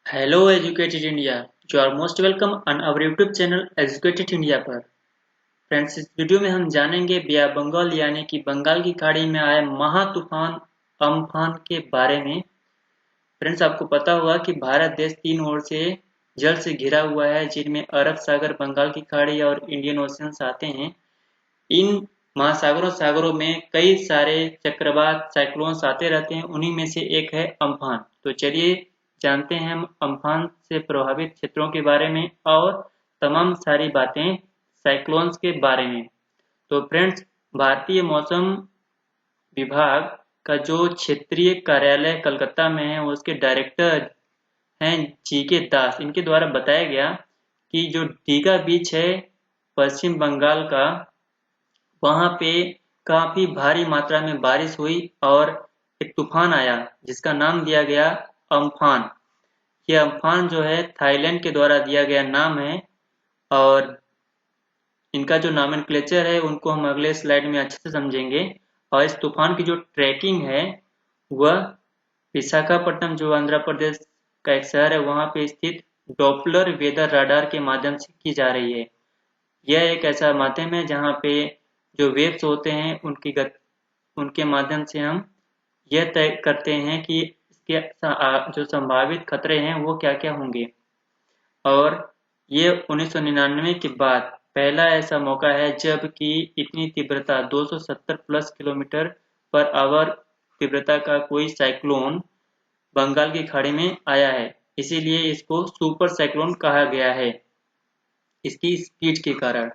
Hello Educated India, you are most welcome on our YouTube channel Educated India पर। Friends, इस video में हम जानेंगे बे ऑफ बंगाल यानी कि बंगाल की खाड़ी में आए महा तूफान अम्फान के बारे में। फ्रेंड्स, आपको पता होगा कि भारत देश तीन ओर से जल से घिरा हुआ है, जिनमें अरब सागर, बंगाल की खाड़ी और इंडियन ओशियंस आते हैं। इन सागरों में कई सारे चक्रवात साइक्लोन्स आते रहते हैं, उन्हीं में से एक है अम्फान। तो चलिए जानते हैं हम अम्फान से प्रभावित क्षेत्रों के बारे में और तमाम सारी बातें साइक्लोन्स के बारे में। तो फ्रेंड्स, भारतीय मौसम विभाग का जो क्षेत्रीय कार्यालय कलकत्ता में है, उसके डायरेक्टर हैं जी.के. दास। इनके द्वारा बताया गया कि जो दीघा बीच है पश्चिम बंगाल का, वहां पे काफी भारी मात्रा में बारिश हुई और एक तूफान आया जिसका नाम दिया गया अम्फान। ये अम्फान जो है थाईलैंड के द्वारा दिया गया नाम है और इनका जो नॉमेनक्लेचर है उनको हम अगले स्लाइड में अच्छे से समझेंगे। और इस तूफान की जो ट्रैकिंग है वह विशाखापट्टनम, जो आंध्र प्रदेश का एक शहर है, वहां पे स्थित डॉपलर वेदर राडार के माध्यम से की जा रही है। यह एक ऐसा माध्यम है जहाँ पे जो वेव्स होते हैं उनके माध्यम से हम यह तय करते हैं कि इसके जो संभावित खतरे हैं वो क्या क्या होंगे। और ये 1999 के बाद पहला ऐसा मौका है जब कि इतनी तीव्रता 270 प्लस किलोमीटर पर आवर तीव्रता का कोई साइक्लोन बंगाल की खाड़ी में आया है। इसीलिए इसको सुपर साइक्लोन कहा गया है, इसकी स्पीड के कारण।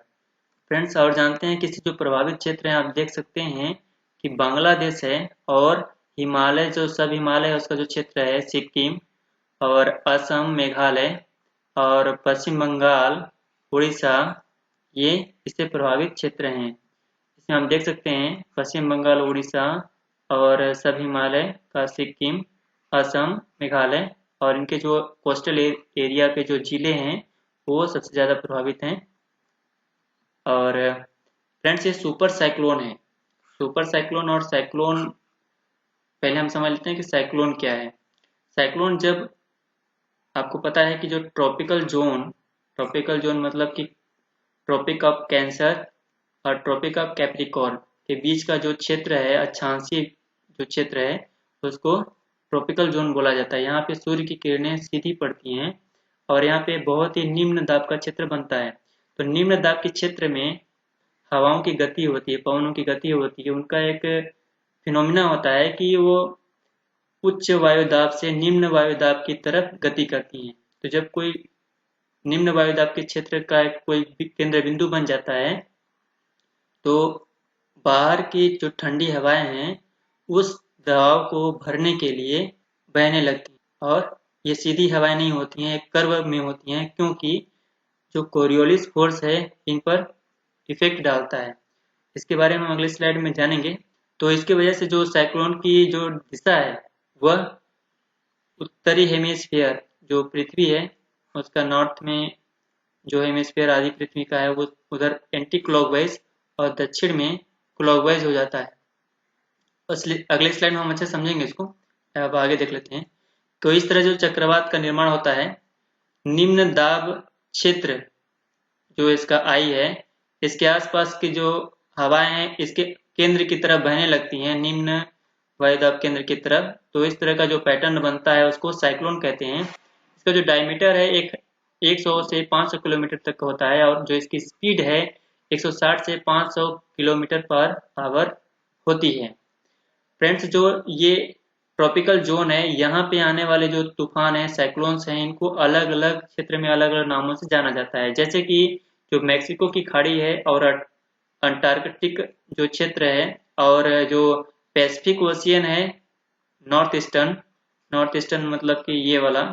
फ्रेंड्स, और जानते हैं कि जो प्रभावित क्षेत्र हैं, आप देख सकते हैं कि बांग्लादेश है और हिमालय, जो सब हिमालय है उसका जो क्षेत्र है सिक्किम और असम, मेघालय और पश्चिम बंगाल, उड़ीसा, ये इससे प्रभावित क्षेत्र हैं। इसमें हम देख सकते हैं पश्चिम बंगाल, उड़ीसा और सब हिमालय का सिक्किम, असम, मेघालय और इनके जो कोस्टल एरिया के जो जिले हैं वो सबसे ज़्यादा प्रभावित हैं। और फ्रेंड्स, ये सुपर साइक्लोन है। सुपर साइक्लोन और साइक्लोन, पहले हम समझ लेते हैं कि साइक्लोन क्या है। साइक्लोन, जब आपको पता है कि जो ट्रॉपिकल जोन मतलब कि ट्रॉपिक ऑफ कैंसर और ट्रॉपिक ऑफ कैप्रिकॉर्न के बीच का जो क्षेत्र है, अक्षांशीय जो क्षेत्र है, उसको ट्रॉपिकल जोन बोला जाता है। यहाँ पे सूर्य की किरणें सीधी पड़ती हैं और यहाँ पे बहुत ही निम्न दाब का क्षेत्र बनता है। तो निम्न दाब के क्षेत्र में हवाओं की गति होती है, पवनों की गति होती है। उनका एक फिनोमिना होता है कि वो उच्च वायुदाब से निम्न वायुदाब की तरफ गति करती हैं। तो जब कोई निम्न वायुदाब के क्षेत्र का कोई केंद्र बिंदु बन जाता है तो बाहर की जो ठंडी हवाएं हैं उस दबाव को भरने के लिए बहने लगती हैं। और ये सीधी हवाएं नहीं होती हैं, एक कर्व में होती हैं, क्योंकि जो कोरियोलिस फोर्स है इन पर इफेक्ट डालता है। इसके बारे में हम अगले स्लाइड में जानेंगे। तो इसकी वजह से जो साइक्लोन की जो दिशा है वह उत्तरी हेमिस्फीयर जो पृथ्वी है उसका नॉर्थ में जो हेमिस्फीयर आदि पृथ्वी का है वो उधर एंटी क्लॉकवाइज और दक्षिण में क्लॉकवाइज हो जाता है। अगले स्लाइड में हम अच्छे समझेंगे इसको। अब आगे देख लेते हैं। तो इस तरह जो चक्रवात का निर्माण होता है, निम्न दाब क्षेत्र जो इसका आई है, इसके आसपास की जो हवाएं हैं इसके केंद्र की तरफ बहने लगती हैं, निम्न वायुदाब केंद्र की तरफ। तो इस तरह का जो पैटर्न बनता है उसको साइक्लोन कहते हैं। इसका जो डायमीटर है 100 से 500 किलोमीटर तक होता है और जो इसकी स्पीड है 160 से 500 किलोमीटर पर आवर होती है। फ्रेंड्स, जो ये ट्रॉपिकल जोन है, यहाँ पे आने वाले जो तूफान है, साइक्लोन्स हैं, इनको अलग अलग क्षेत्र में अलग अलग नामों से जाना जाता है। जैसे कि जो मैक्सिको की खाड़ी है और अंटार्कटिक जो क्षेत्र है और जो पैसिफिक ओशियन है, नॉर्थ ईस्टर्न मतलब कि ये वाला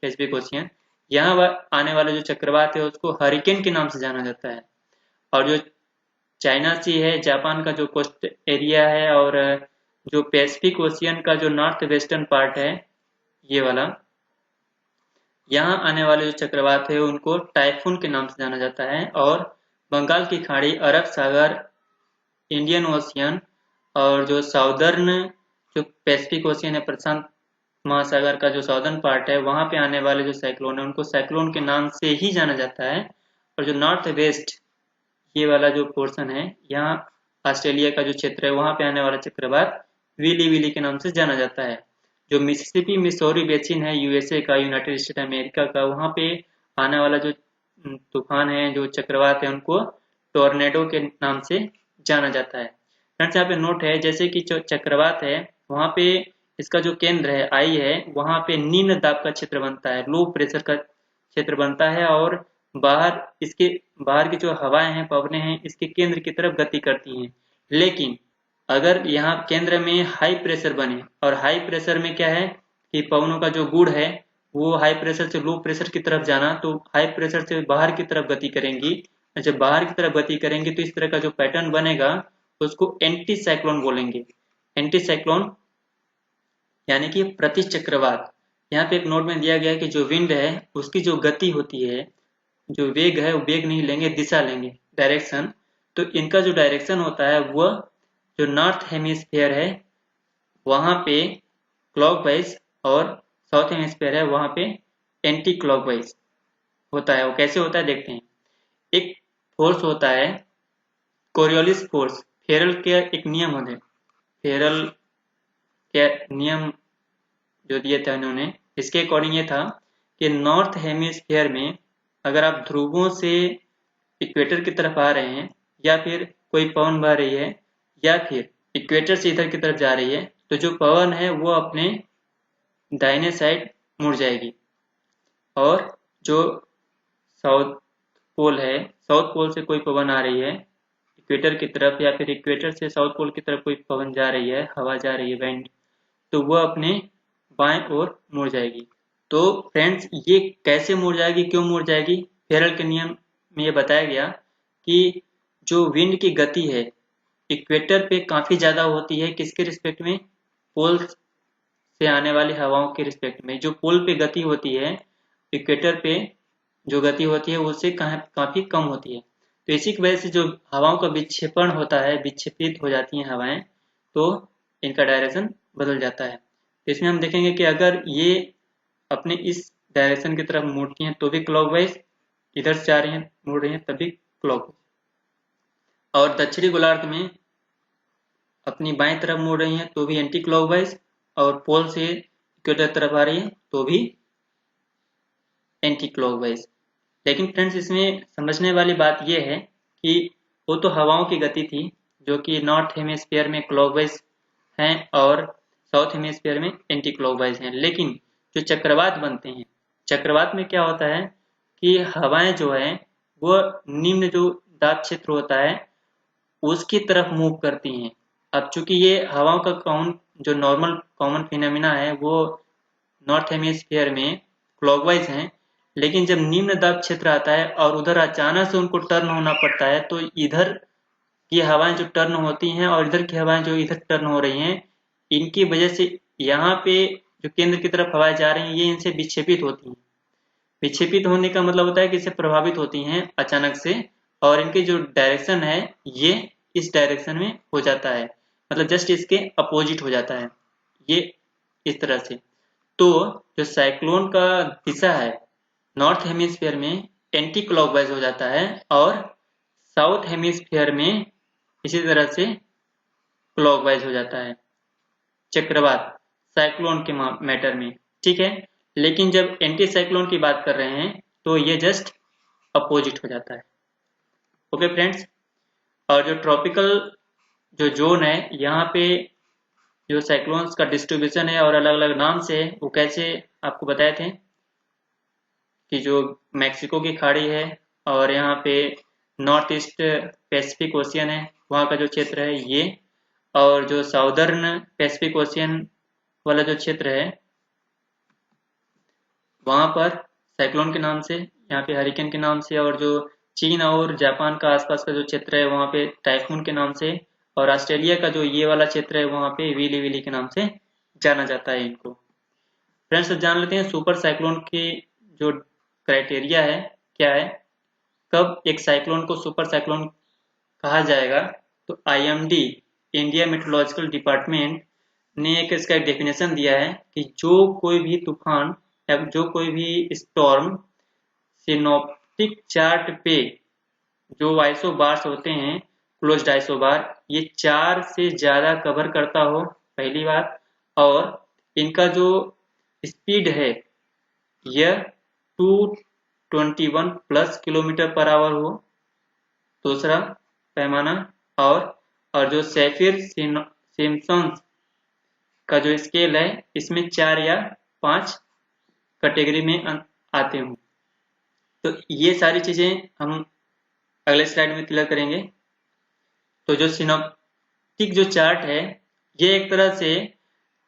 पैसिफिक ओशियन, यहाँ आने वाले जो चक्रवात है उसको हरिकेन के नाम से जाना जाता है। और जो चाइना सी है, जापान का जो कोस्ट एरिया है और जो पैसिफिक ओशियन का जो नॉर्थ वेस्टर्न पार्ट है, ये वाला, यहाँ आने वाले जो चक्रवात है उनको टाइफून के नाम से जाना जाता है। और बंगाल की खाड़ी, अरब सागर, इंडियन ओशियन और जो साउदर्न जो पैसिफिक ओशियन है, प्रशांत महासागर का जो साउदर्न पार्ट है वहां पे आने वाले जो साइक्लोन है उनको साइक्लोन के नाम से ही जाना जाता है। और जो नॉर्थ वेस्ट ये वाला जो पोर्शन है, यहाँ ऑस्ट्रेलिया का जो क्षेत्र है वहां पे आने वाला चक्रवात विली विली के नाम से जाना जाता है। जो मिसिसिपी मिसौरी बेसिन है यूएसए का, यूनाइटेड स्टेट अमेरिका का, वहां पे आने वाला जो तूफान है, जो चक्रवात है, उनको टोर्नेडो के नाम से जाना जाता है। फ्रेंड्स यहाँ पे नोट है, जैसे कि जो चक्रवात है वहां पे इसका जो केंद्र है आई है, वहां पे निम्न दाब का क्षेत्र बनता है, लो प्रेशर का क्षेत्र बनता है, और इसके बाहर की जो हवाएं हैं, पवनें हैं, इसके केंद्र की तरफ गति करती हैं। लेकिन अगर यहाँ केंद्र में हाई प्रेशर बने, और हाई प्रेशर में क्या है कि पवनों का जो गुण है वो हाई प्रेशर से लो प्रेशर की तरफ जाना, तो हाई प्रेशर से बाहर की तरफ गति करेंगी। जब बाहर की तरफ गति करेंगी तो इस तरह का जो पैटर्न बनेगा उसको एंटी साइक्लोन बोलेंगे। एंटी साइक्लोन यानी कि प्रति चक्रवात। यहाँ पे एक नोट में दिया गया है कि जो विंड है उसकी जो गति होती है, जो वेग है वो वेग नहीं लेंगे, दिशा लेंगे, डायरेक्शन। तो इनका जो डायरेक्शन होता है वह जो नॉर्थ हेमिस्फीयर है वहां पे क्लॉकवाइज, और साउथ हेमिस्फीयर है वहां पे एंटी क्लॉकवाइज होता है। वो कैसे होता है देखते हैं। एक फोर्स होता है कोरियोलिस फोर्स, फेरल के एक नियम होते हैं, फेरल के नियम जो दिए थे उन्होंने, इसके अकॉर्डिंग ये था कि नॉर्थ हेमिस्फीयर में अगर आप ध्रुवों से इक्वेटर की तरफ आ रहे हैं, या फिर कोई पवन बह रही है, या फिर इक्वेटर से इधर की तरफ जा रही है, तो जो पवन है वो अपने दाहिने साइड मुड़ जाएगी। और जो साउथ पोल है, साउथ पोल से कोई पवन आ रही है इक्वेटर की तरफ, या फिर इक्वेटर से साउथ पोल की तरफ कोई पवन जा रही है, हवा जा रही है, विंड, तो वह अपने बाएं ओर मुड़ जाएगी। तो फ्रेंड्स ये कैसे मुड़ जाएगी, क्यों मुड़ जाएगी? फेरल के नियम में ये बताया गया कि जो विंड की गति है इक्वेटर पे काफी ज्यादा होती है, किसके रिस्पेक्ट में? पोल से आने वाली हवाओं के रिस्पेक्ट में। जो पोल पे गति होती है, इक्वेटर पे जो गति होती है उससे काफी कम होती है। तो इसी की वजह से जो हवाओं का विक्षेपण होता है, विक्षेपित हो जाती हैं हवाएं, तो इनका डायरेक्शन बदल जाता है। तो इसमें हम देखेंगे कि अगर ये अपने इस डायरेक्शन की तरफ मुड़ती हैं तो भी क्लॉकवाइज, इधर से जा रही हैं मुड़ रही हैं तभी क्लॉकवाइज, और दक्षिणी गोलार्ध में अपनी बाएं तरफ मुड़ रही हैं तो भी एंटी क्लॉकवाइज, और पोल से इक्वेटर तरफ आ रही है तो भी एंटी क्लॉकवाइज। लेकिन फ्रेंड्स इसमें समझने वाली बात यह है कि वो तो हवाओं की गति थी जो कि नॉर्थ हेमिस्फीयर में क्लॉकवाइज हैं और साउथ हेमिस्फीयर में एंटी क्लॉकवाइज हैं। लेकिन जो चक्रवात बनते हैं, चक्रवात में क्या होता है कि हवाएं जो है वो निम्न जो दाब क्षेत्र होता है उसकी तरफ मूव करती हैं। अब चूंकि ये हवाओं का जो नॉर्मल कॉमन फिनोमिना है वो नॉर्थ हेमिस्फीयर में क्लॉकवाइज हैं, लेकिन जब निम्न दाब क्षेत्र आता है और उधर अचानक से उनको टर्न होना पड़ता है, तो इधर की हवाएं जो टर्न होती हैं और इधर की हवाएं जो इधर टर्न हो रही हैं, इनकी वजह से यहाँ पे जो केंद्र की तरफ हवाएं जा रही हैं ये इनसे विक्षेपित होती हैं। विक्षेपित होने का मतलब होता है कि इससे प्रभावित होती हैं अचानक से, और इनके जो डायरेक्शन है ये इस डायरेक्शन में हो जाता है, मतलब जस्ट इसके अपोजिट हो जाता है, ये इस तरह से। तो जो साइक्लोन का दिशा है नॉर्थ हेमिस्फीयर में एंटी क्लॉकवाइज हो जाता है, और साउथ हेमिस्फीयर में इसी तरह से क्लॉकवाइज हो जाता है चक्रवात साइक्लोन के मैटर में, ठीक है। लेकिन जब एंटी साइक्लोन की बात कर रहे हैं तो ये जस्ट अपोजिट हो जाता है। ओके फ्रेंड्स, और जो ट्रॉपिकल जो जोन है यहाँ पे जो साइक्लोन्स का डिस्ट्रीब्यूशन है और अलग अलग नाम से, वो कैसे आपको बताए थे कि जो मैक्सिको की खाड़ी है और यहाँ पे नॉर्थ ईस्ट पैसिफिक ओशियन है वहाँ का जो क्षेत्र है ये, और जो साउदर्न पैसिफिक ओशियन वाला जो क्षेत्र है वहाँ पर साइक्लोन के नाम से, यहाँ पे हरिकेन के नाम से, और जो चीन और जापान का आसपास का जो क्षेत्र है वहाँ पे टाइफून के नाम से, और ऑस्ट्रेलिया का जो ये वाला क्षेत्र है वहाँ पे विली विली के नाम से जाना जाता है इनको। फ्रेंड्स जान लेते हैं सुपर साइक्लोन की जो क्राइटेरिया है क्या है, कब एक साइक्लोन को सुपर साइक्लोन कहा जाएगा। तो IMD इंडिया मेट्रोलॉजिकल डिपार्टमेंट ने एक इसका एक डेफिनेशन दिया है कि जो कोई भी तूफान या जो कोई भी स्टॉर्म सिनोप्टिक चार्ट पे जो आइसोबार्स होते हैं, क्लोज्ड आइसोबार, ये 4 से ज्यादा कवर करता हो, पहली बात, और इनका जो स्पीड है यह 221 प्लस किलोमीटर पर आवर हो, दूसरा पैमाना, और जो सैफिर सिम्पसन का जो स्केल है इसमें 4 या 5 कैटेगरी में आते हों। तो ये सारी चीजें हम अगले स्लाइड में क्लियर करेंगे। तो जो सिनॉप्टिक जो चार्ट है ये एक तरह से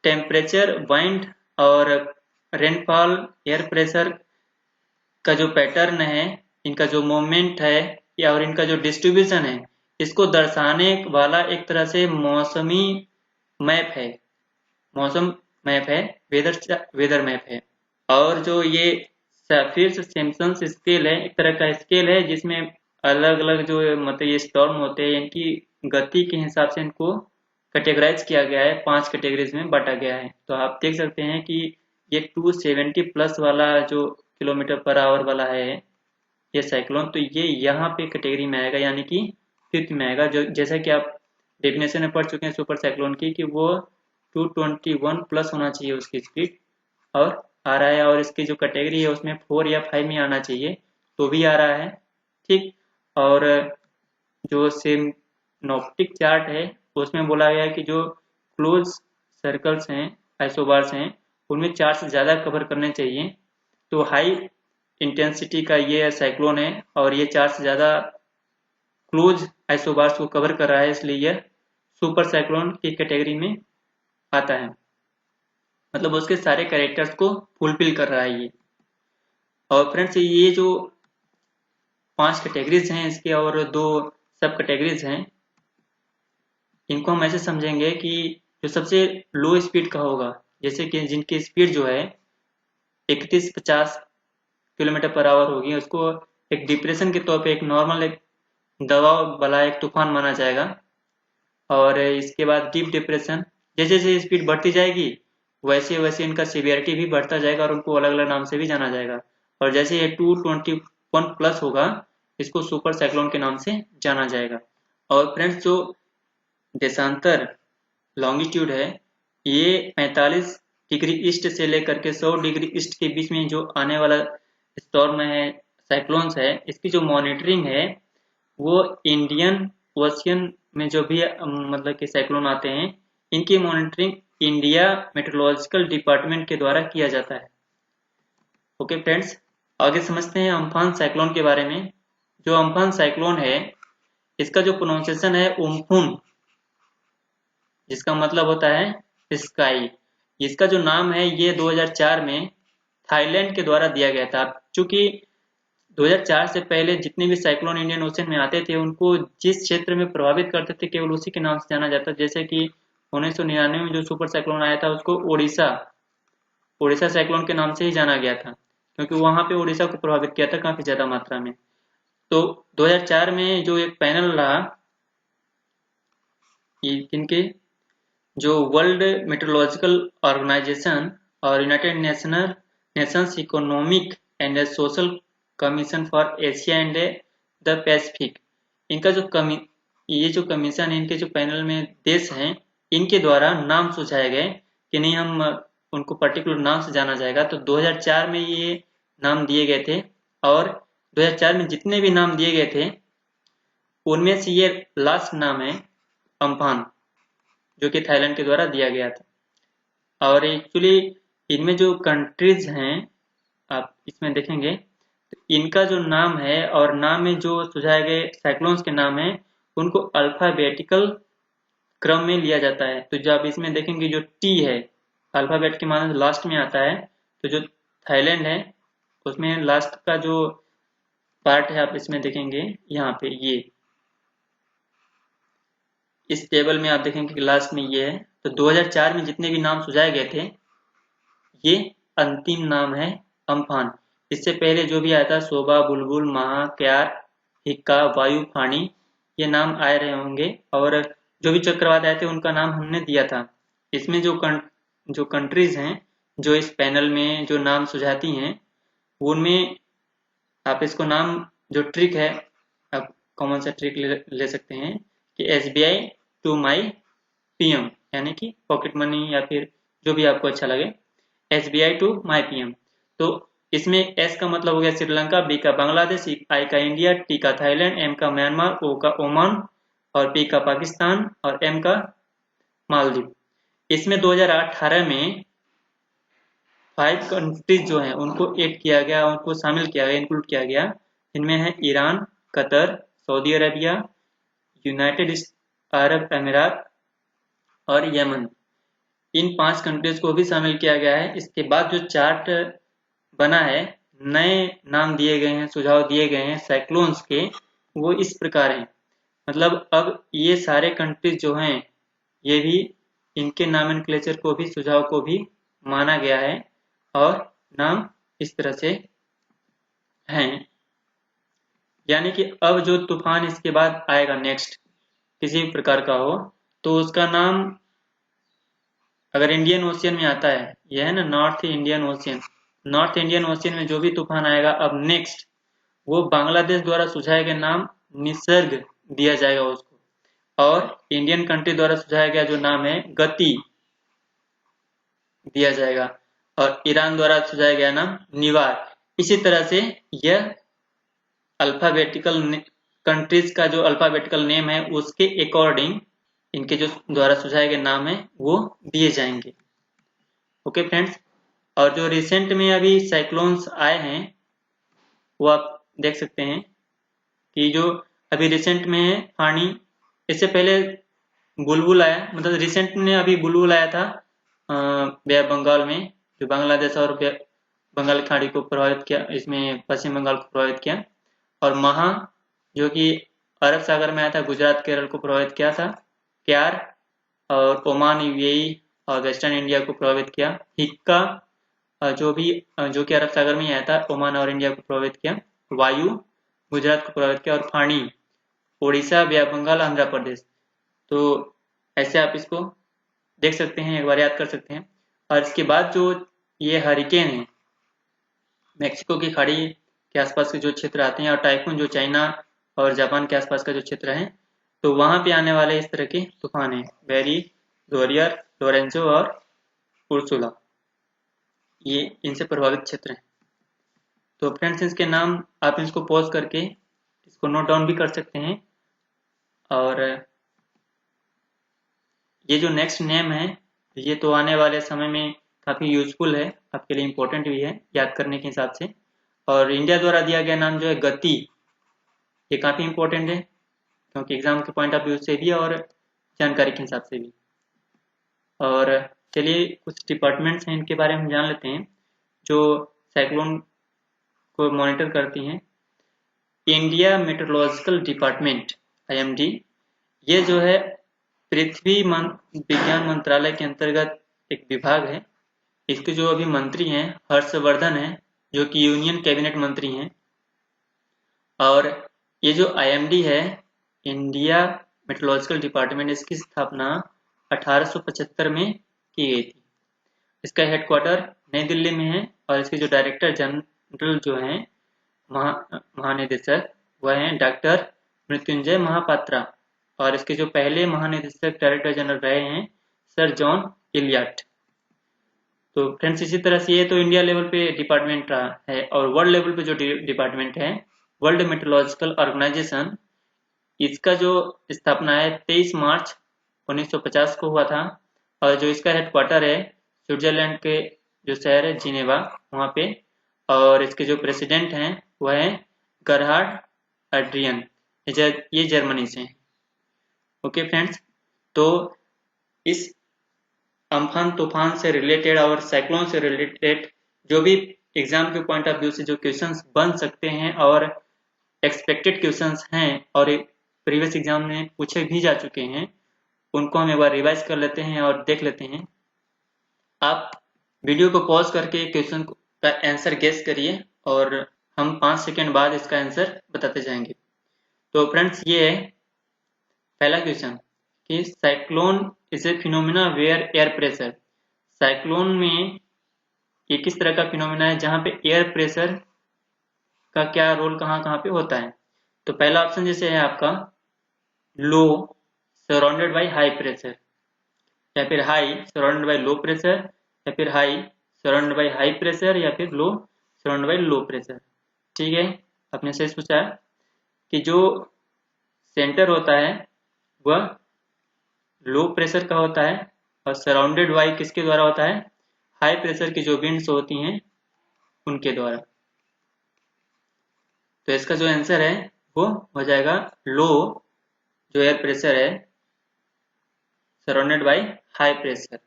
टेम्परेचर, वाइंड और रेनफॉल, एयर प्रेशर का जो पैटर्न है, इनका जो मूवमेंट है या और इनका जो डिस्ट्रीब्यूशन है, इसको दर्शाने वाला एक तरह से मौसमी मैप है, मौसम मैप है, वेदर मैप है। और जो ये सैफिर सिम्पसन स्केल है, एक तरह का स्केल है जिसमें अलग अलग जो मतलब ये स्टॉर्म होते हैं इनकी गति के हिसाब से इनको कैटेगराइज किया गया है, 5 कैटेगरीज में बांटा गया है। तो आप देख सकते हैं कि ये 270 प्लस वाला जो किलोमीटर पर आवर वाला है ये साइक्लोन, तो ये यहाँ पे कैटेगरी में आएगा, यानी कि 5th में आएगा। जो जैसा कि आप डेफिनेशन में पढ़ चुके हैं सुपर साइक्लोन की कि वो 221 प्लस होना चाहिए उसकी स्पीड, और आ रहा है, और इसकी जो कैटेगरी है उसमें 4 या 5 में आना चाहिए, तो भी आ रहा है, ठीक। और जो सिनॉप्टिक चार्ट है उसमें बोला गया है कि जो क्लोज सर्कल्स हैं, आइसोबार्स हैं, उनमें 4 से ज़्यादा कवर करने चाहिए। तो हाई इंटेंसिटी का ये साइक्लोन है और ये 4 से ज़्यादा क्लोज आइसोबार्स को कवर कर रहा है, इसलिए यह सुपर साइक्लोन की कैटेगरी में आता है। मतलब उसके सारे कैरेक्टर्स को फुलफिल कर रहा है ये। और फ्रेंड्स ये जो 5 कैटेगरीज हैं इसके और 2 सब कैटेगरीज हैं, इनको हम ऐसे समझेंगे कि जो सबसे लो स्पीड का होगा, जैसे कि जिनकी स्पीड जो है 31-50 किलोमीटर पर आवर होगी, उसको एक डिप्रेशन के तौर पे, एक नॉर्मल एक दबाव वाला एक तूफान माना जाएगा। और इसके बाद डीप डिप्रेशन, जैसे जैसे स्पीड बढ़ती जाएगी वैसे वैसे इनका सिवियरिटी भी बढ़ता जाएगा और उनको अलग अलग नाम से भी जाना जाएगा। और जैसे ये 221 प्लस होगा इसको सुपर साइक्लोन के नाम से जाना जाएगा। और फ्रेंड्स जो देशांतर लॉन्गिट्यूड है ये 45 डिग्री ईस्ट से लेकर के 100 डिग्री ईस्ट के बीच में जो आने वाला स्टॉर्म है, साइक्लोन्स है, इसकी जो मॉनिटरिंग है वो इंडियन ओशियन में जो भी मतलब कि साइक्लोन आते हैं इनकी मॉनिटरिंग इंडिया मेट्रोलॉजिकल डिपार्टमेंट के द्वारा किया जाता है। ओके फ्रेंड्स, आगे समझते हैं अम्फान साइक्लोन के बारे में। जो अम्फान साइक्लोन है इसका जो प्रोनाउंसिएशन है उम्फुन, जिसका मतलब होता है स्काई। इसका जो नाम है ये 2004 में थाईलैंड के द्वारा दिया गया था। चूंकि 2004 से पहले जितने भी साइक्लोन इंडियन ओशन में आते थे उनको जिस क्षेत्र में प्रभावित करते थे केवल उसी के नाम से जाना जाता। जैसे कि 1999 में जो सुपर साइक्लोन आया था उसको ओडिशा साइक्लोन के नाम से ही जाना गया था, क्योंकि वहां पे ओडिशा को प्रभावित किया था काफी ज्यादा मात्रा में। तो 2004 में जो एक पैनल रहा इनके, जो वर्ल्ड मेट्रोलॉजिकल ऑर्गेनाइजेशन और United Nations economic and social commission for Asia and the Pacific, इनका जो ये जो कमीशन है, इनके जो पैनल में देश हैं, इनके द्वारा नाम सुझाए गए कि नहीं हम उनको पर्टिकुलर नाम से जाना जाएगा। तो 2004 में ये नाम दिए गए थे, और 2004 में जितने भी नाम दिए गए थे उनमें से ये लास्ट नाम है अम्फान, जो कि थाईलैंड के द्वारा दिया गया था। और एक्चुअली इनमें जो कंट्रीज हैं आप इसमें देखेंगे तो इनका जो नाम है और नाम में जो सुझाए गए साइक्लोन्स के नाम है उनको अल्फाबेटिकल क्रम में लिया जाता है। तो जब इसमें देखेंगे जो टी है अल्फाबेट के माध्यम से लास्ट में आता है, तो जो थाईलैंड है उसमें लास्ट का जो पार्ट है आप इसमें देखेंगे यहाँ पे ये इस टेबल में आप देखेंगे कि लास्ट में ये है। तो 2004 में जितने भी नाम सुझाए गए थे ये अंतिम नाम है अम्फान। इससे पहले जो भी आया था शोभा, बुलबुल, महा, क्यार, हिक्का, वायु, फानी, ये नाम आए रहे होंगे। और जो भी चक्रवात आए थे उनका नाम हमने दिया था। इसमें जो कंट्रीज हैं जो इस पैनल में जो नाम सुझाती हैं, उनमें आप इसको नाम जो ट्रिक है, आप कॉमन सा ट्रिक ले सकते हैं कि SBI टू माई PM, यानी कि पॉकेट मनी या फिर जो भी आपको अच्छा लगे, SBI टू माई PM। तो इसमें S का मतलब हो गया श्रीलंका, B का बांग्लादेश, I का इंडिया, T का थाईलैंड, M का म्यांमार, O का ओमान और P का पाकिस्तान और M का मालदीव। इसमें 2018 में 5 कंट्रीज जो हैं उनको ऐड किया गया, उनको शामिल किया गया, इंक्लूड किया गया। इनमें है Iran, Qatar, Saudi Arabia, United Arab अमीरात और यमन। इन 5 कंट्रीज को भी शामिल किया गया है। इसके बाद जो चार्ट बना है, नए नाम दिए गए हैं, सुझाव दिए गए हैं साइक्लोन्स के, वो इस प्रकार हैं। मतलब अब ये सारे कंट्रीज जो हैं, ये भी इनके नॉमेनक्लेचर को भी, सुझाव को भी माना गया है और नाम इस तरह से हैं। यानी कि अब जो तूफान इसके बाद आएगा नेक्स्ट, किसी भी प्रकार का हो, तो उसका नाम अगर इंडियन ओशियन में आता है, यह है ना north Indian ocean, north Indian ocean में जो भी तूफान आएगा अब नेक्स्ट, वो बांग्लादेश द्वारा सुझाए गए नाम निसर्ग दिया जाएगा उसको, और इंडियन कंट्री द्वारा सुझाया गया जो नाम है गति दिया जाएगा, और ईरान द्वारा सुझाया गया नाम निवार। इसी तरह से यह अल्फाबेटिकल कंट्रीज का जो अल्फाबेटिकल नेम है उसके अकॉर्डिंग इनके जो द्वारा सुझाए गए नाम है वो दिए जाएंगे। ओके फ्रेंड्स, और जो रिसेंट में अभी साइक्लोन्स आए हैं वो आप देख सकते हैं कि जो अभी रिसेंट में है फानी, इससे पहले बुलबुल आया, मतलब रिसेंट में अभी बुलबुल आया था बे ऑफ बंगाल में, जो बांग्लादेश और बंगाल की खाड़ी को प्रभावित किया, इसमें पश्चिम बंगाल को प्रभावित किया। और महा जो कि अरब सागर में आया था, गुजरात केरल को प्रभावित किया था। क्यार और ओमान, यूएई और वेस्टर्न इंडिया को प्रभावित किया। हिक्का जो कि अरब सागर में ही आया था, ओमान और इंडिया को प्रभावित किया। वायु गुजरात को प्रभावित किया। और फानी उड़ीसा, बे ऑफ बंगाल, आंध्र प्रदेश। तो ऐसे आप इसको देख सकते हैं, एक बार याद कर सकते हैं। और इसके बाद जो ये हरिकेन है, मैक्सिको की खाड़ी के आसपास के जो क्षेत्र आते हैं, और टाइफून जो चाइना और जापान के आसपास का जो क्षेत्र है, तो वहां पे आने वाले इस तरह के तूफान है बेरी, डोरियर, लोरेंजो और उर्सुला, ये इनसे प्रभावित क्षेत्र हैं। तो फ्रेंड्स, इसके नाम आप इसको पॉज करके इसको नोट डाउन भी कर सकते हैं। और ये जो नेक्स्ट नेम है, ये तो आने वाले समय में काफ़ी यूजफुल है, आपके लिए इम्पोर्टेंट भी है याद करने के हिसाब से। और इंडिया द्वारा दिया गया नाम जो है गति, ये काफ़ी इम्पोर्टेंट है क्योंकि एग्जाम के पॉइंट ऑफ व्यू से भी और जानकारी के हिसाब से भी। और चलिए कुछ डिपार्टमेंट्स हैं, इनके बारे में जान लेते हैं जो साइक्लोन को मॉनिटर करती हैं। इंडिया मेट्रोलॉजिकल डिपार्टमेंट IMD, ये जो है पृथ्वी विज्ञान मंत्रालय के अंतर्गत एक विभाग है। इसके जो अभी मंत्री हैं हर्षवर्धन है, जो कि यूनियन कैबिनेट मंत्री हैं। और ये जो IMD है, इंडिया मेट्रोलॉजिकल डिपार्टमेंट, इसकी स्थापना 1875 में की गई थी। इसका हेडक्वार्टर नई दिल्ली में है और इसके जो डायरेक्टर जनरल जो हैं, महानिदेशक, वह हैं डॉक्टर मृत्युंजय महापात्रा। और इसके जो पहले महानिदेशक डायरेक्टर जनरल रहे हैं सर जॉन इलियट। तो फ्रेंड्स, इसी तरह से ये तो इंडिया लेवल पे डिपार्टमेंट रहा है। और वर्ल्ड लेवल पे जो डिपार्टमेंट है, वर्ल्ड मेट्रोलॉजिकल ऑर्गेनाइजेशन, इसका जो स्थापना है 23 मार्च 1950 को हुआ था। और जो इसका हेडक्वार्टर है स्विट्जरलैंड के जो शहर है जिनेवा, वहाँ पे। और इसके जो प्रेसिडेंट हैं वह है गरहार्ड एड्रियन, ये जर्मनी से हैं। ओके फ्रेंड्स, तो इस अम्फान तूफान से रिलेटेड और साइक्लोन से रिलेटेड जो भी एग्जाम के पॉइंट ऑफ व्यू से जो क्वेश्चंस बन सकते हैं और एक्सपेक्टेड क्वेश्चंस हैं और प्रीवियस एग्जाम में पूछे भी जा चुके हैं, उनको हम एक बार रिवाइज कर लेते हैं और देख लेते हैं। आप वीडियो को पॉज करके क्वेश्चन का आंसर गेस करिए और हम 5 सेकंड बाद इसका आंसर बताते जाएंगे। तो फ्रेंड्स, ये है पहला क्वेश्चन कि cyclone is a phenomena where air pressure. Cyclone में ये किस तरह का फिनोमिना है जहां पे एयर प्रेशर का क्या रोल कहाँ कहाँ पे होता है। तो पहला ऑप्शन जैसे है आपका लो सराउंडेड बाई हाई प्रेशर, या फिर high surrounded by low pressure, या फिर high surrounded by high pressure, या फिर लो सराउंडेड बाई लो प्रेशर। ठीक है, आपने सही पूछा कि जो सेंटर होता है वह लो प्रेशर का होता है और सराउंडेड बाई किसके द्वारा होता है, हाई प्रेशर की जो विंड्स होती हैं उनके द्वारा। तो इसका जो आंसर है वो हो जाएगा लो जो एयर प्रेशर है surrounded by high pressure.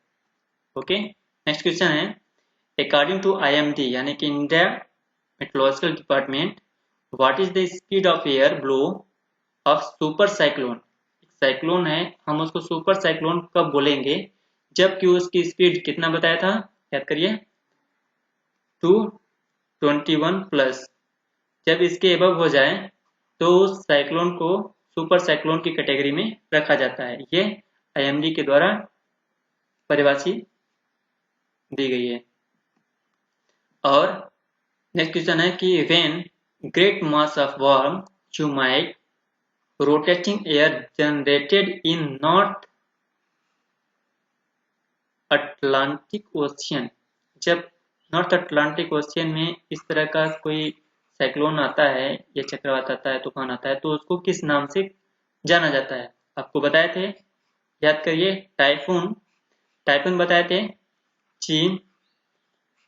Okay, next question है अकॉर्डिंग टू IMD यानी कि India meteorological department, what is the speed of air blow of super cyclone. Cyclone है, हम उसको सुपर साइक्लोन कब बोलेंगे, जबकि उसकी स्पीड कितना बताया था, याद करिए 221 प्लस। जब इसके एबव हो जाए तो उस साइक्लोन को सुपर साइक्लोन की कैटेगरी में रखा जाता है। ये IMD के द्वारा परिभाषा दी गई है। और नेक्स्ट क्वेश्चन है कि when great mass of warm humid rotating air generated in north Atlantic ocean, जब नॉर्थ अटलांटिक ओशियन में इस तरह का कोई साइक्लोन आता है या चक्रवात आता है, तूफान आता है, तो उसको किस नाम से जाना जाता है। आपको बताए थे, याद करिए टाइफून, टाइफून बताए थे चीन,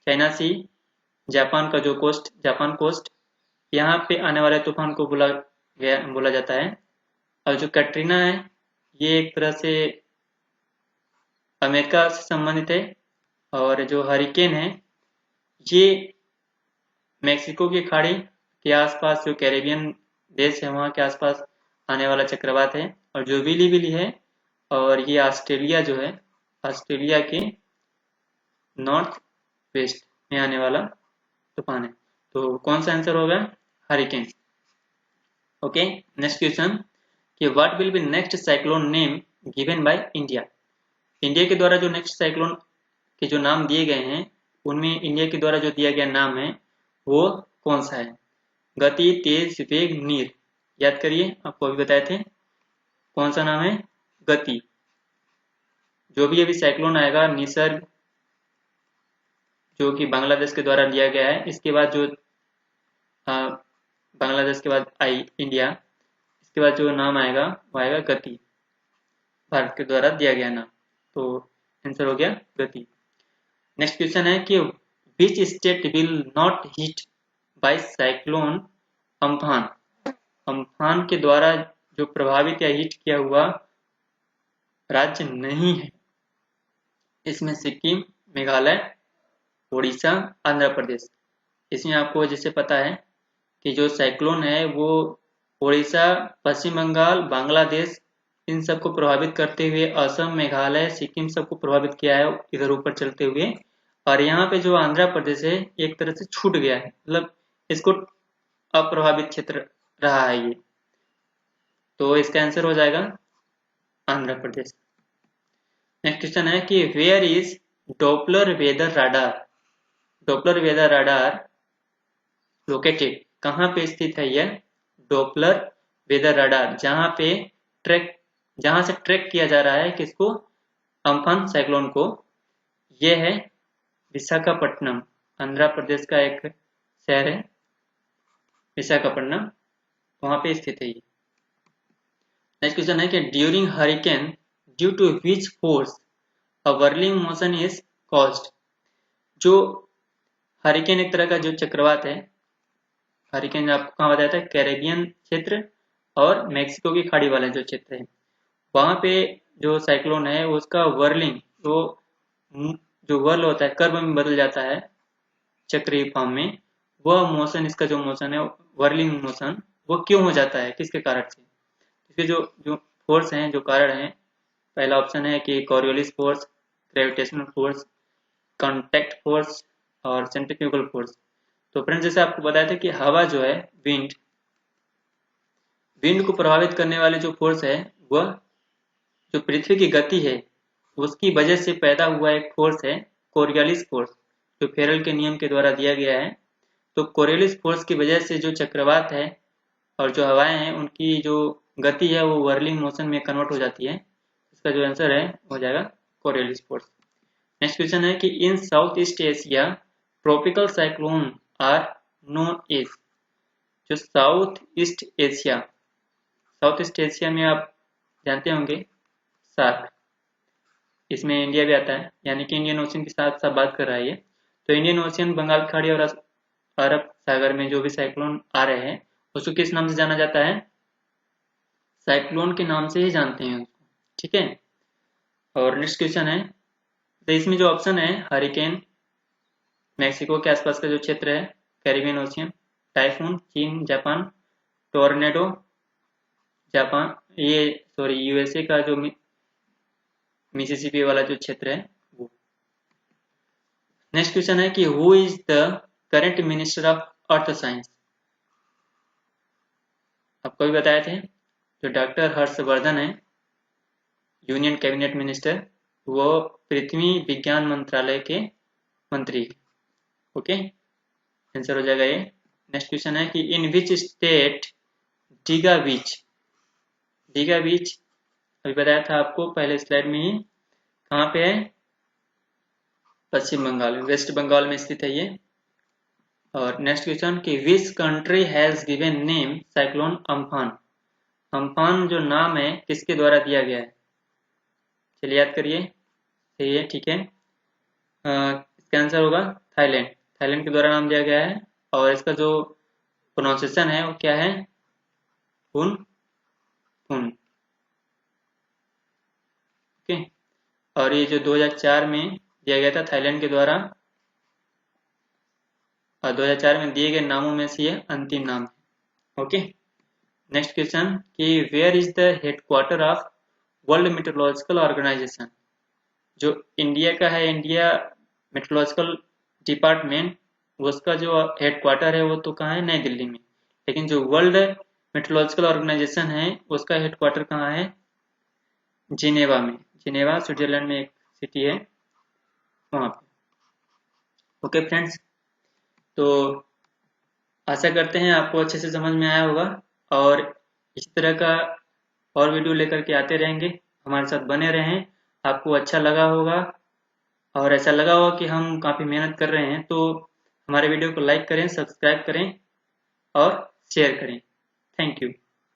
चाइना सी, जापान का जो कोस्ट, जापान कोस्ट, यहाँ पे आने वाले तूफान को बोला जाता है। और जो कैटरीना है ये एक तरह से अमेरिका से संबंधित है, और जो हरिकेन है ये मेक्सिको की खाड़ी के आसपास जो कैरेबियन देश है वहां के आसपास आने वाला चक्रवात है। और जो विली विली है और ये ऑस्ट्रेलिया जो है, ऑस्ट्रेलिया के नॉर्थ वेस्ट में आने वाला तूफान है। तो कौन सा आंसर होगा, हरिकेन। ओके, नेक्स्ट क्वेश्चन कि what will be next cyclone name given by India. India के द्वारा जो नेक्स्ट साइक्लोन के जो नाम दिए गए हैं उनमें इंडिया के द्वारा जो दिया गया नाम है वो कौन सा है। गति, तेज, वेग, नीर, याद करिए आपको अभी बताए थे कौन सा नाम है, गति। जो भी अभी साइक्लोन आएगा निसर्ग जो कि बांग्लादेश के द्वारा लिया गया है, इसके बाद जो बांग्लादेश के बाद आई इंडिया, इसके बाद जो नाम आएगा वो आएगा गति, भारत के द्वारा दिया गया नाम। तो आंसर हो गया गति। नेक्स्ट क्वेश्चन है कि which state will not hit by cyclone Amphan. Amphan के द्वारा जो प्रभावित या हिट किया हुआ राज्य नहीं है, इसमें सिक्किम, मेघालय, उड़ीसा, आंध्र प्रदेश। इसमें आपको जैसे पता है कि जो साइक्लोन है वो उड़ीसा, पश्चिम बंगाल, बांग्लादेश इन सबको प्रभावित करते हुए असम, मेघालय, सिक्किम सबको प्रभावित किया है इधर ऊपर चलते हुए। और यहाँ पे जो आंध्र प्रदेश है एक तरह से छूट गया है, मतलब इसको अप्रभावित क्षेत्र रहा है ये। तो इसका आंसर हो जाएगा आंध्र प्रदेश। नेक्स्ट क्वेश्चन है कि where is Doppler weather radar. Doppler weather radar located, कहाँ पे स्थित है यह डॉपलर वेदर राडार, जहां से ट्रैक किया जा रहा है किसको, अम्फान साइक्लोन को। यह है विशाखापट्टनम, आंध्र प्रदेश का एक शहर है विशाखापट्टनम, वहां पे स्थित है ये। नेक्स्ट क्वेश्चन है कि during hurricane due to which force a whirling motion is caused. जो हरिकेन एक तरह का जो चक्रवात है, हरिकेन आपको कहाँ बताया था, कैरेबियन क्षेत्र और मेक्सिको की खाड़ी वाला जो क्षेत्र है वहां पे जो साइक्लोन है उसका वर्लिंग, जो वर्ल होता है कर्व में बदल जाता है चक्रीय फॉर्म में, वह मोशन, इसका जो मोशन है वर्लिंग मोशन, वो क्यों हो जाता है, किसके कारण से। इसके जो फोर्स हैं, जो कारण हैं, पहला ऑप्शन है कि Coriolis force, gravitational force, contact force और सेंट्रीफ्यूगल फोर्स। तो फ्रेंड्स जैसे आपको बताया था कि हवा जो है विंड को प्रभावित करने वाले जो फोर्स है वह जो पृथ्वी की गति है उसकी वजह से पैदा हुआ एक फोर्स है कोरियोलिस फोर्स, जो फेरल के नियम के द्वारा दिया गया है। तो कोरियोलिस फोर्स की वजह से जो चक्रवात है और जो हवाएं हैं उनकी जो गति है वो व्हर्लिंग मोशन में कन्वर्ट हो जाती है। इसका जो आंसर है हो जाएगा कोरियोलिस फोर्स। नेक्स्ट क्वेश्चन है कि in south east Asia tropical cyclone are known as. जो साउथ ईस्ट एशिया में आप जानते होंगे सार्क, इसमें इंडिया भी आता है, यानी कि इंडियन ओशियन के साथ साथ बात कर रहा है ये। तो इंडियन ओशियन, बंगाल की खाड़ी और अरब सागर में जो भी साइक्लोन आ रहे हैं उसको किस नाम से जाना जाता है? साइक्लोन के नाम से ही जानते हैं उसको, ठीक है। और नेक्स्ट क्वेश्चन है, तो इसमें जो ऑप्शन है हरिकेन मैक्सिको के आसपास का जो क्षेत्र है, कैरिबियन ओशियन, टाइफून चीन जापान, टोर्नेडो जापान यूएसए का जो मिसिसिपी वाला जो क्षेत्र है वो। नेक्स्ट क्वेश्चन है कि who is the current minister of earth science. आपको भी बताए थे, जो डॉक्टर हर्षवर्धन है यूनियन कैबिनेट मिनिस्टर, वो पृथ्वी विज्ञान मंत्रालय के मंत्री। ओके, आंसर हो जाएगा ये। नेक्स्ट क्वेश्चन है कि इन विच स्टेट डीगा बीच अभी बताया था आपको पहले स्लाइड में ही, कहाँ पे है? पश्चिम बंगाल में, वेस्ट बंगाल में स्थित है ये। और नेक्स्ट क्वेश्चन कि which country has given name cyclone Amphan. Amphan जो नाम है किसके द्वारा दिया गया है? चलिए याद करिए, सही है, ठीक है। इसका आंसर होगा थाईलैंड के द्वारा नाम दिया गया है। और इसका जो प्रोनाउंसिएशन है वो क्या है? फुन। ओके। और ये जो 2004 में दिया गया था थाईलैंड के द्वारा, और 2004 में दिए गए नामों में से ये अंतिम नाम है। ओके। नेक्स्ट क्वेश्चन कि where is the headquarter of world meteorological organisation. जो इंडिया का है, इंडिया मेट्रोलॉजिकल डिपार्टमेंट, उसका जो हेडक्वार्टर है वो तो कहाँ है? नई दिल्ली में। लेकिन जो वर्ल्ड मेट्रोलॉजिकल ऑर्गेनाइजेशन है उसका हेडक्वार्टर कहाँ है? जिनेवा में। जिनेवा स्विट्जरलैंड में एक सिटी है, वहां पे। ओके फ्रेंड्स, तो आशा करते हैं आपको अच्छे से समझ में आया होगा, और इस तरह का और वीडियो लेकर के आते रहेंगे, हमारे साथ बने रहें। आपको अच्छा लगा होगा, और ऐसा लगा होगा कि हम काफ़ी मेहनत कर रहे हैं, तो हमारे वीडियो को लाइक करें, सब्सक्राइब करें और शेयर करें। Thank you.